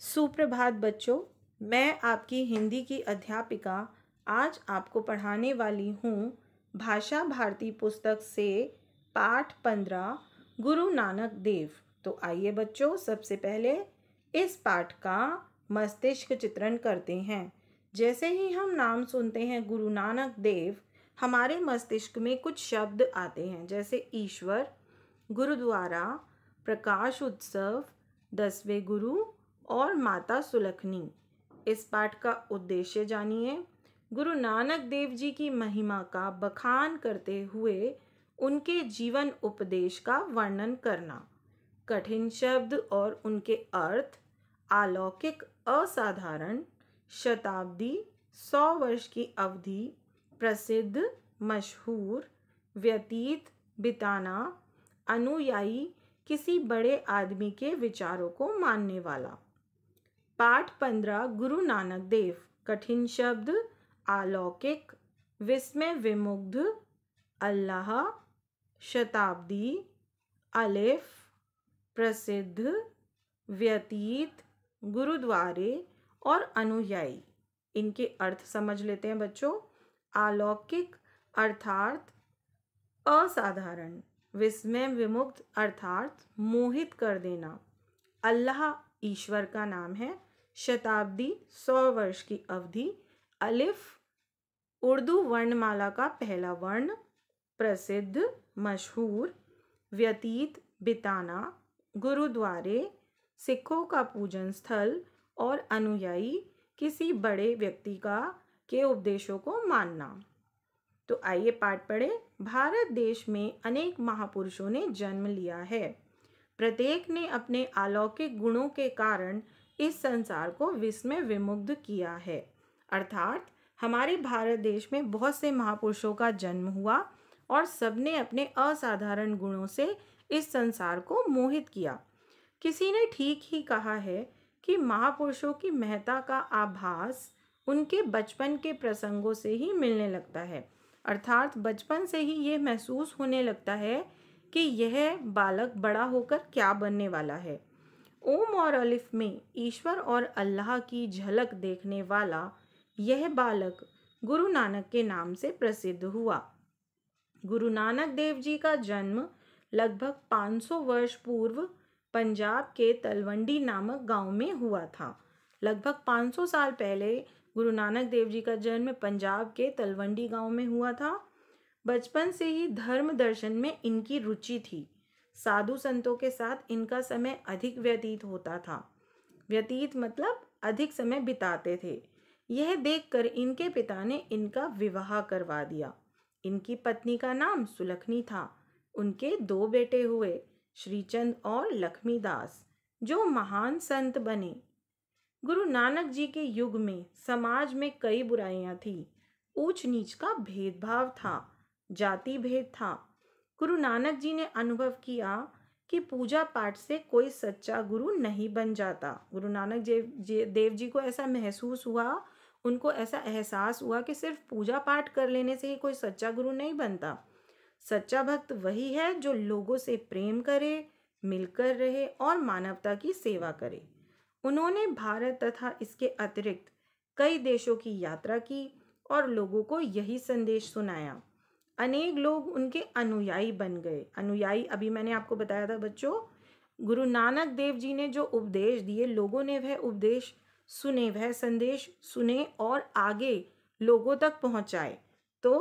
सुप्रभात बच्चों। मैं आपकी हिंदी की अध्यापिका आज आपको पढ़ाने वाली हूँ भाषा भारती पुस्तक से पाठ 15 गुरु नानक देव। तो आइए बच्चों, सबसे पहले इस पाठ का मस्तिष्क चित्रण करते हैं। जैसे ही हम नाम सुनते हैं गुरु नानक देव, हमारे मस्तिष्क में कुछ शब्द आते हैं, जैसे ईश्वर, गुरुद्वारा, प्रकाश उत्सव, 10वें गुरु और माता सुलखनी। इस पाठ का उद्देश्य जानिए। गुरु नानक देव जी की महिमा का बखान करते हुए उनके जीवन उपदेश का वर्णन करना। कठिन शब्द और उनके अर्थ: अलौकिक, असाधारण, शताब्दी, 100 वर्ष की अवधि, प्रसिद्ध, मशहूर, व्यतीत, बिताना, अनुयायी, किसी बड़े आदमी के विचारों को मानने वाला। पाठ 15 गुरु नानक देव। कठिन शब्द: अलौकिक, विस्मय विमुग्ध, अल्लाह, शताब्दी, अलिफ, प्रसिद्ध, व्यतीत, गुरुद्वारे और अनुयायी। इनके अर्थ समझ लेते हैं बच्चों। अलौकिक अर्थात असाधारण, विस्मय विमुग्ध अर्थात मोहित कर देना, अल्लाह ईश्वर का नाम है, शताब्दी 100 वर्ष की अवधि, अलिफ उर्दू वर्णमाला का पहला वर्ण, प्रसिद्ध मशहूर, व्यतीत बिताना, गुरुद्वारे सिखों का पूजन स्थल और अनुयायी किसी बड़े व्यक्ति के उपदेशों को मानना। तो आइए पाठ पढ़े। भारत देश में अनेक महापुरुषों ने जन्म लिया है। प्रत्येक ने अपने अलौकिक गुणों के कारण इस संसार को विस्मय विमुग्ध किया है। अर्थात हमारे भारत देश में बहुत से महापुरुषों का जन्म हुआ और सबने अपने असाधारण गुणों से इस संसार को मोहित किया। किसी ने ठीक ही कहा है कि महापुरुषों की महत्ता का आभास उनके बचपन के प्रसंगों से ही मिलने लगता है। अर्थात बचपन से ही ये महसूस होने लगता है कि यह बालक बड़ा होकर क्या बनने वाला है। ओम और अलिफ में ईश्वर और अल्लाह की झलक देखने वाला यह बालक गुरु नानक के नाम से प्रसिद्ध हुआ। गुरु नानक देव जी का जन्म लगभग 500 वर्ष पूर्व पंजाब के तलवंडी नामक गांव में हुआ था। लगभग 500 साल पहले गुरु नानक देव जी का जन्म पंजाब के तलवंडी गांव में हुआ था। बचपन से ही धर्म दर्शन में इनकी रुचि थी। साधु संतों के साथ इनका समय अधिक व्यतीत होता था। व्यतीत मतलब अधिक समय बिताते थे। यह देखकर इनके पिता ने इनका विवाह करवा दिया। इनकी पत्नी का नाम सुलखनी था। उनके 2 बेटे हुए, श्रीचंद और लक्ष्मीदास, जो महान संत बने। गुरु नानक जी के युग में समाज में कई बुराइयां थी। ऊंच नीच का भेदभाव था, जाति भेद था। गुरु नानक जी ने अनुभव किया कि पूजा पाठ से कोई सच्चा गुरु नहीं बन जाता। गुरु नानक देव जी को ऐसा महसूस हुआ, उनको ऐसा एहसास हुआ कि सिर्फ पूजा पाठ कर लेने से ही कोई सच्चा गुरु नहीं बनता। सच्चा भक्त वही है जो लोगों से प्रेम करे, मिलकर रहे और मानवता की सेवा करे। उन्होंने भारत तथा इसके अतिरिक्त कई देशों की यात्रा की और लोगों को यही संदेश सुनाया। अनेक लोग उनके अनुयायी बन गए। अनुयायी अभी मैंने आपको बताया था बच्चों। गुरु नानक देव जी ने जो उपदेश दिए, लोगों ने वह उपदेश सुने, वह संदेश सुने और आगे लोगों तक पहुंचाए। तो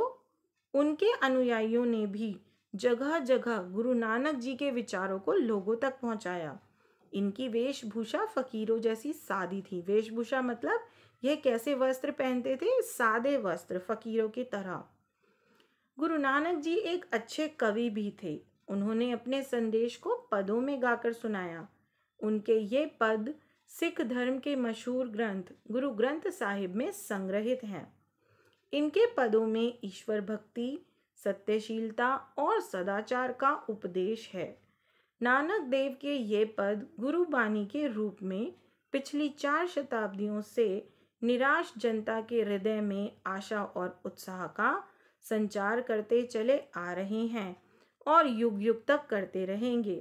उनके अनुयायियों ने भी जगह जगह गुरु नानक जी के विचारों को लोगों तक पहुंचाया। इनकी वेशभूषा फकीरों जैसी सादी थी। वेशभूषा मतलब यह कैसे वस्त्र पहनते थे? सादे वस्त्र, फकीरों की तरह। गुरु नानक जी एक अच्छे कवि भी थे। उन्होंने अपने संदेश को पदों में गाकर सुनाया। उनके ये पद सिख धर्म के मशहूर ग्रंथ गुरु ग्रंथ साहिब में संग्रहित हैं। इनके पदों में ईश्वर भक्ति, सत्यशीलता और सदाचार का उपदेश है। नानक देव के ये पद गुरु बानी के रूप में पिछली 4 शताब्दियों से निराश जनता के हृदय में आशा और उत्साह का संचार करते चले आ रहे हैं और युग युग तक करते रहेंगे।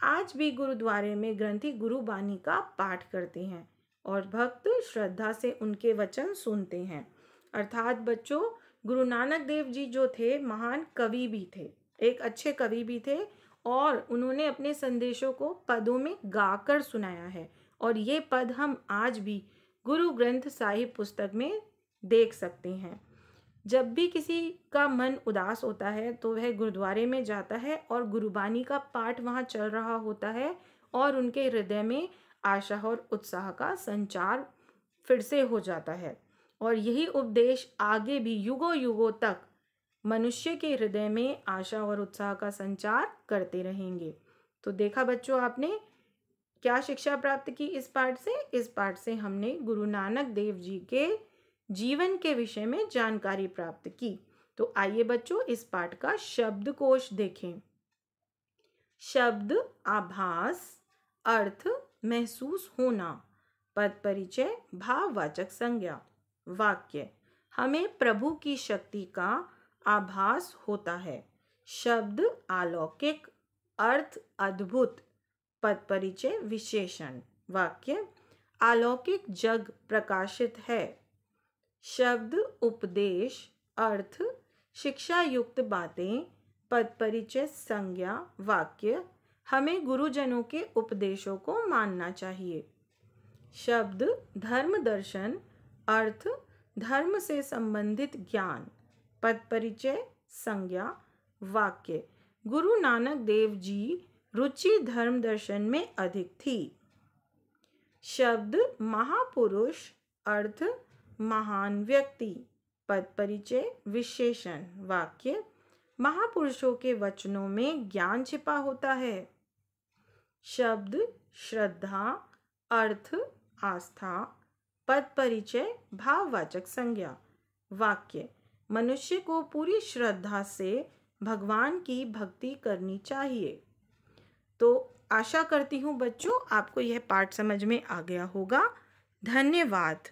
आज भी गुरुद्वारे में ग्रंथी गुरुबानी का पाठ करते हैं और भक्त श्रद्धा से उनके वचन सुनते हैं। अर्थात बच्चों, गुरु नानक देव जी जो थे महान कवि भी थे, एक अच्छे कवि भी थे और उन्होंने अपने संदेशों को पदों में गाकर सुनाया है और ये पद हम आज भी गुरु ग्रंथ साहिब पुस्तक में देख सकते हैं। जब भी किसी का मन उदास होता है तो वह गुरुद्वारे में जाता है और गुरुबानी का पाठ वहाँ चल रहा होता है और उनके हृदय में आशा और उत्साह का संचार फिर से हो जाता है और यही उपदेश आगे भी युगों युगों तक मनुष्य के हृदय में आशा और उत्साह का संचार करते रहेंगे। तो देखा बच्चों, आपने क्या शिक्षा प्राप्त की इस पाठ से? इस पाठ से हमने गुरु नानक देव जी के जीवन के विषय में जानकारी प्राप्त की। तो आइए बच्चों, इस पाठ का शब्दकोश देखें। शब्द आभास, अर्थ महसूस होना, पद परिचय भाववाचक संज्ञा। वाक्य, हमें प्रभु की शक्ति का आभास होता है। शब्द अलौकिक, अर्थ अद्भुत, पद परिचय विशेषण। वाक्य, अलौकिक जग प्रकाशित है। शब्द उपदेश, अर्थ शिक्षा युक्त बातें, पद परिचय संज्ञा। वाक्य, हमें गुरुजनों के उपदेशों को मानना चाहिए। शब्द धर्म दर्शन, अर्थ धर्म से संबंधित ज्ञान, पद परिचय संज्ञा। वाक्य, गुरु नानक देव जी रुचि धर्म दर्शन में अधिक थी। शब्द महापुरुष, अर्थ महान व्यक्ति, पद परिचय विशेषण। वाक्य, महापुरुषों के वचनों में ज्ञान छिपा होता है। शब्द श्रद्धा, अर्थ आस्था, पद परिचय भाववाचक संज्ञा। वाक्य, मनुष्य को पूरी श्रद्धा से भगवान की भक्ति करनी चाहिए। तो आशा करती हूँ बच्चों, आपको यह पाठ समझ में आ गया होगा। धन्यवाद।